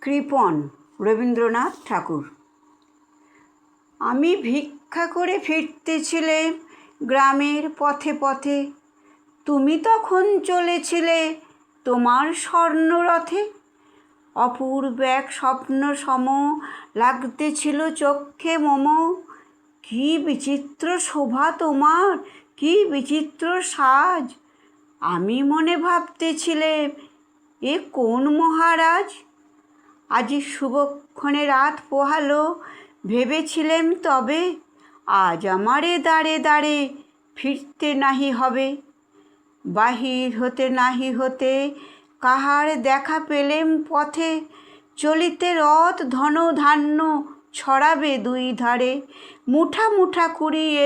কৃপণ রবীন্দ্রনাথ ঠাকুর। আমি ভিক্ষা করে ফিরতেছিলে গ্রামের পথে পথে, তুমি তখন চলেছিলে তোমার স্বর্ণরথে। অপূর্ব এক স্বপ্ন সম লাগতেছিল চক্ষে মম। কি বিচিত্র শোভা তোমার, কি বিচিত্র সাজ। আমি মনে ভাবতেছিলাম, এ কোন মহারাজ। আজি শুভক্ষণে রাত পোহালো, ভেবেছিলেম তবে আজ আমারে দাঁড়ে দাঁড়ে ফিরতে নাহি হবে। বাহির হতে নাহি হতে কাহার দেখা পেলেম পথে, চলিতে রথ ধন ধান্য ছড়াবে দুই ধারে। মুঠা মুঠা কুড়িয়ে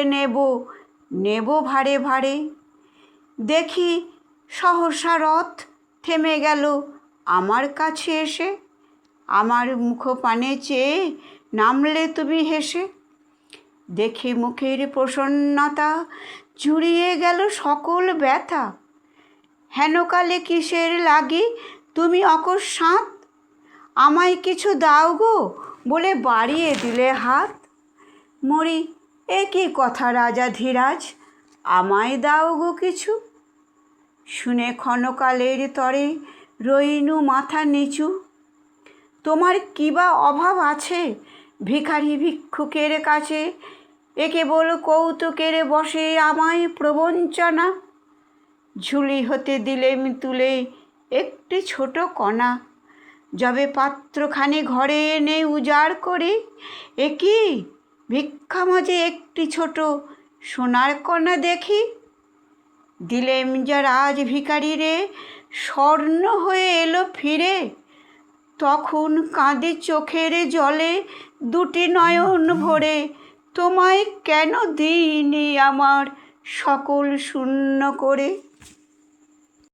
নেব ভারে ভারে। দেখি সহসা রথ থেমে গেল আমার কাছে এসে। আমার মুখপানে চেয়ে নামলে তুমি হেসে। দেখে মুখের প্রসন্নতা জুড়িয়ে গেল সকল ব্যথা। হেনকালে কিসের লাগি তুমি অকস্মাৎ, আমায় কিছু দাও গো বলে বাড়িয়ে দিলে হাত। মরি, এ কি কথা রাজা ধীরাজ, আমায় দাও গো কিছু। শুনে ক্ষণকালের তরে রইনু মাথা নিচু। তোমার কি বা অভাব আছে ভিখারি ভিক্ষুকের কাছে, এ কেবল কৌতুকের বসে আমায় প্রবঞ্চনা। ঝুলি হতে দিলেম তুলে একটি ছোট কণা, যবে পাত্রখানি ঘরে এনে উজাড় করে, এ কি ভিক্ষা মাঝে একটি ছোট সোনার কণা দেখি। দিলেম যা রাজ ভিখারি রে, স্বর্ণ হয়ে এলো ফিরে। তখন কাঁদে চোখের জলে দুটি নয়ন ভরে, তোমায় কেন দিইনি আমার সকল শূন্য করে।